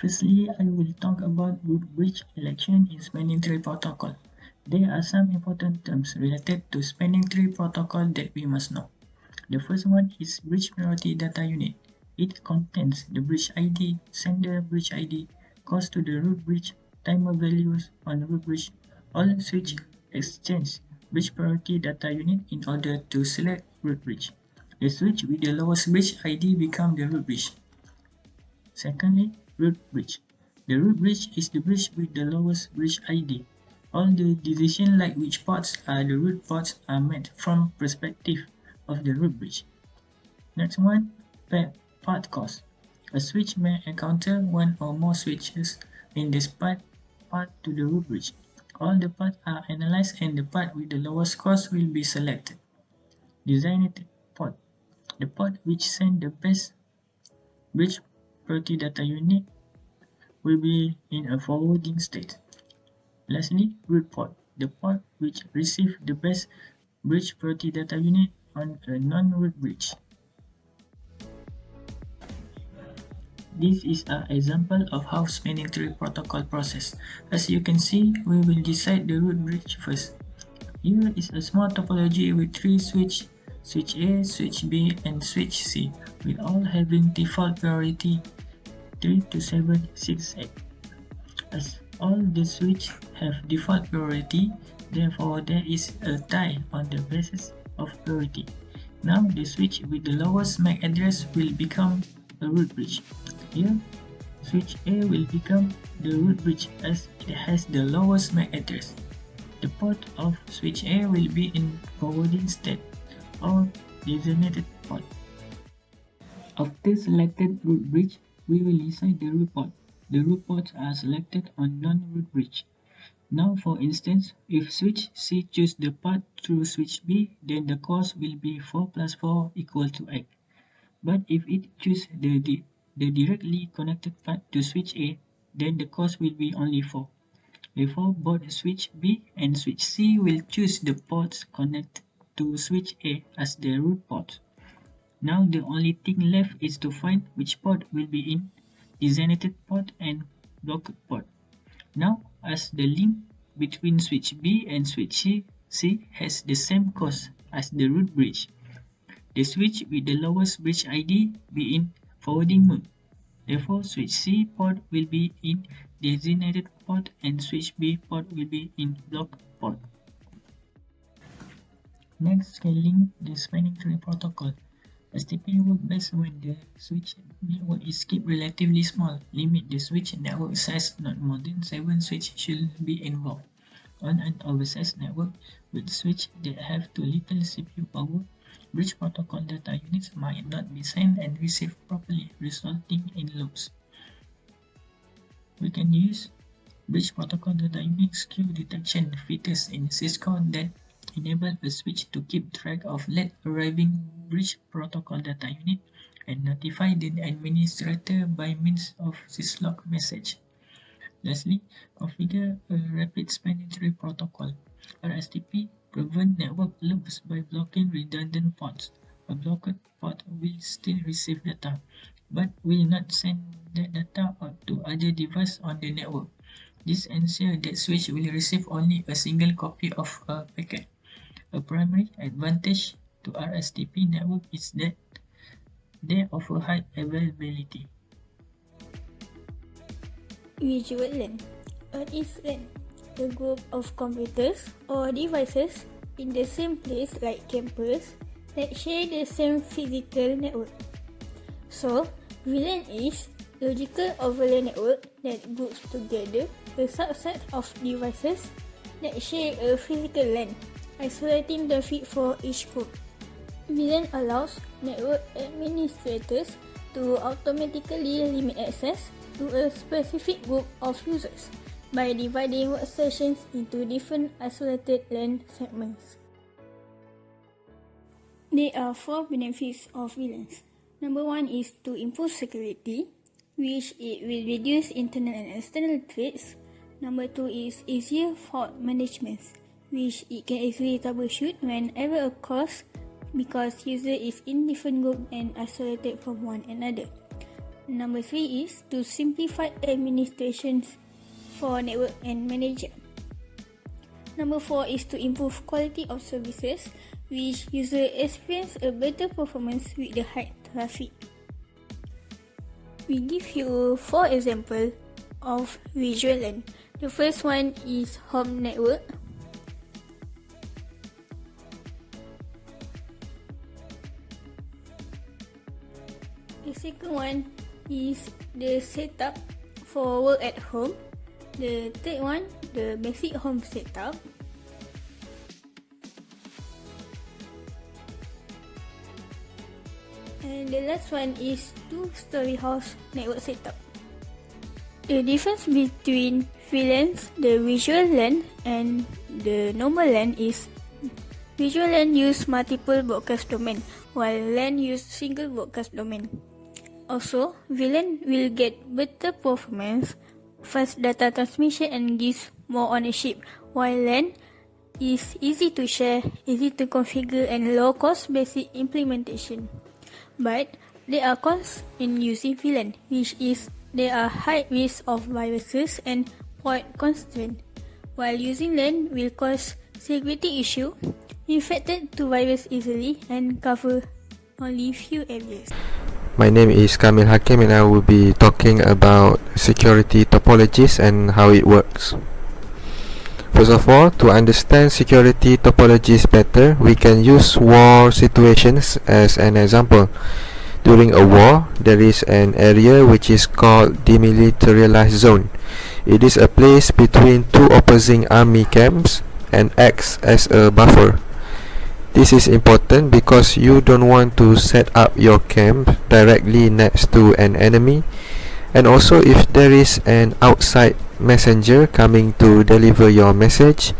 Firstly, I will talk about root bridge election in spanning tree protocol. There are some important terms related to spanning tree protocol that we must know. The first one is bridge priority data unit. It contains the bridge ID, sender bridge ID, cost to the root bridge, timer values on root bridge. All switch exchange bridge priority data unit in order to select root bridge. The switch with the lowest bridge ID become the root bridge. Secondly, root bridge. The root bridge is the bridge with the lowest bridge ID. All the decisions like which ports are the root ports are made from perspective of the root bridge. Next one, path cost. A switch may encounter one or more switches in this path to the root bridge. All the paths are analyzed and the path with the lowest cost will be selected. Designated port. The port which sends the best bridge priority data unit will be in a forwarding state. Lastly, root port. The port which receives the best bridge priority data unit on a non-root bridge. This is an example of how spanning tree protocol process. As you can see, we will decide the root bridge first. Here is a small topology with three switches, switch A, switch B, and switch C, with all having default priority 3 to 7, 6, 8. As all the switches have default priority, therefore there is a tie on the basis of priority. Now the switch with the lowest MAC address will become a root bridge. Here, switch A will become the root bridge as it has the lowest MAC address. The port of switch A will be in forwarding state or designated port. After selected root bridge, we will decide the root port. The root ports are selected on non-root bridge. Now for instance, if switch C choose the path through switch B, then the cost will be 4 plus 4 equal to 8. But if it choose the directly connected path to switch A, then the cost will be only 4. Therefore, both switch B and switch C will choose the ports connected to switch A as their root ports. Now the only thing left is to find which port will be in designated port and blocked port. Now, as the link between switch B and switch C has the same cost as the root bridge, the switch with the lowest bridge ID be in forwarding mode. Therefore, switch C port will be in designated port and switch B port will be in blocked port. Next, scaling the spanning tree protocol. STP works best when the switch network is kept relatively small. Limit the switch network size, not more than 7 switches should be involved. On an oversized network with switches that have too little CPU power, bridge protocol data units might not be sent and received properly, resulting in loops. We can use bridge protocol data unit skew detection features in Cisco that enable a switch to keep track of late arriving bridge protocol data unit and notify the administrator by means of syslog message. Lastly, configure a rapid spanning tree protocol. RSTP prevent network loops by blocking redundant ports. A blocked port will still receive data, but will not send that data out to other devices on the network. This ensures that switch will receive only a single copy of a packet. A primary advantage to RSTP network is that they offer high availability. Visual LAN. What is LAN? A group of computers or devices in the same place like campus that share the same physical network. So, VLAN is logical overlay network that groups together a subset of devices that share a physical LAN, isolating the feed for each group. VLAN allows network administrators to automatically limit access to a specific group of users by dividing workstations into different isolated LAN segments. There are 4 benefits of VLANs. Number 1 is to improve security, which it will reduce internal and external threats. Number 2 is easier fault management, which it can easily troubleshoot when error occurs because user is in different group and isolated from one another. Number 3 is to simplify administrations for network and manager. Number 4 is to improve quality of services, which user experience a better performance with the high traffic. We give you 4 examples of visual LAN. The first one is home network. The second one is the setup for work at home. The third one, the basic home setup. And the last one is two-story house network setup. The difference between VLANs, the visual LAN, and the normal LAN is visual LAN use multiple broadcast domain, while LAN use single broadcast domain. Also, VLAN will get better performance, fast data transmission, and gives more ownership, while LAN is easy to share, easy to configure, and low-cost basic implementation. But there are cons in using VLAN, which is there are high risk of viruses and port constraint, while using LAN will cause security issue, infected to virus easily, and cover only few areas. My name is Kamil Hakim and I will be talking about security topologies and how it works. First of all, to understand security topologies better, we can use war situations as an example. During a war, there is an area which is called demilitarized zone. It is a place between two opposing army camps and acts as a buffer. This is important because you don't want to set up your camp directly next to an enemy, and also if there is an outside messenger coming to deliver your message,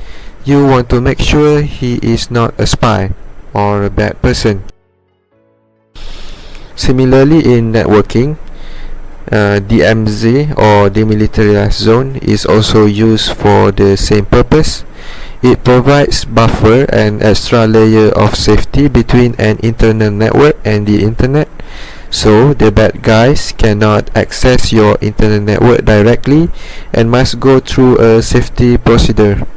you want to make sure he is not a spy or a bad person. Similarly, in networking, DMZ or demilitarized zone is also used for the same purpose. It provides buffer and extra layer of safety between an internal network and the internet, so the bad guys cannot access your internet network directly and must go through a safety procedure.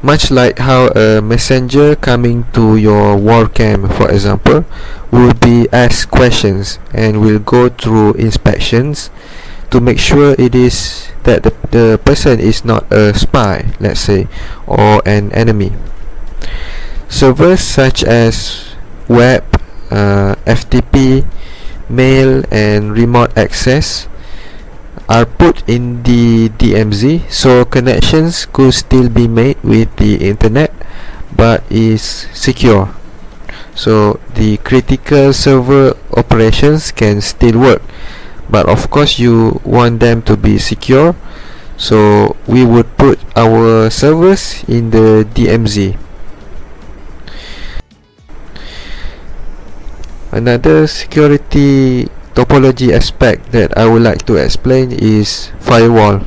Much like how a messenger coming to your war camp, for example, will be asked questions and will go through inspections to make sure it is that the person is not a spy, let's say, or an enemy. Servers such as web, FTP, mail, and remote access are put in the DMZ, so connections could still be made with the internet but is secure. So the critical server operations can still work, but of course you want them to be secure, so we would put our servers in the DMZ. Another security topology aspect that I would like to explain is firewall.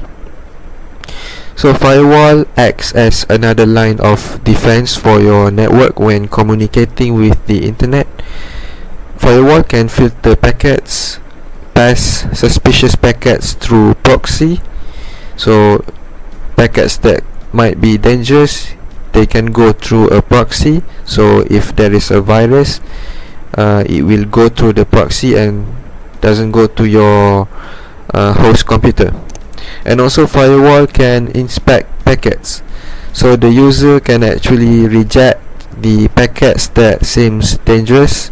So firewall acts as another line of defense for your network when communicating with the internet. Firewall can filter packets, pass suspicious packets through proxy, so packets that might be dangerous, they can go through a proxy, so if there is a virus, it will go through the proxy and doesn't go to your host computer. And also firewall can inspect packets, so the user can actually reject the packets that seems dangerous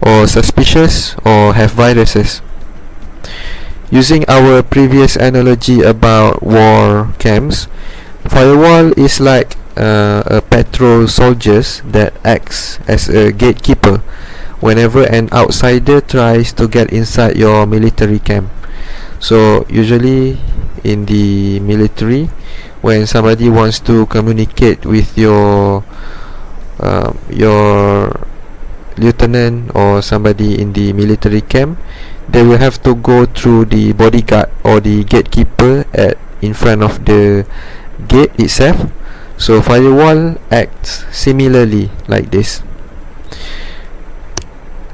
or suspicious or have viruses. Using our previous analogy about war camps, firewall is like a patrol soldiers that acts as a gatekeeper whenever an outsider tries to get inside your military camp. So usually in the military, when somebody wants to communicate with your lieutenant or somebody in the military camp, they will have to go through the bodyguard or the gatekeeper in front of the gate itself. So firewall acts similarly like this.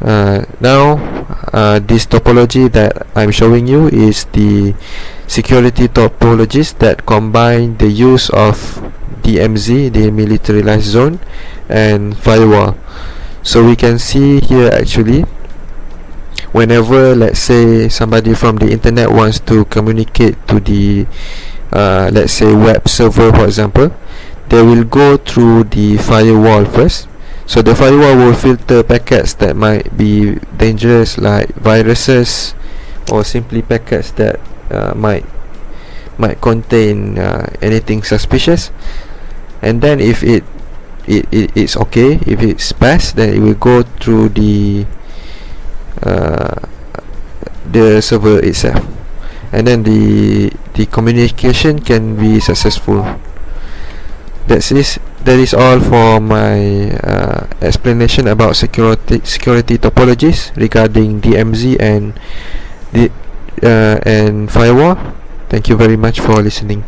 Now this topology that I'm showing you is the security topologies that combine the use of DMZ, the militarized zone, and firewall. So we can see here actually, whenever let's say somebody from the internet wants to communicate to the let's say web server, for example, they will go through the firewall first. So the firewall will filter packets that might be dangerous, like viruses, or simply packets that might contain anything suspicious. And then if it's okay, if it's passed, then it will go through the server itself, and then the communication can be successful. That is all for my explanation about security topologies regarding DMZ and firewall. Thank you very much for listening.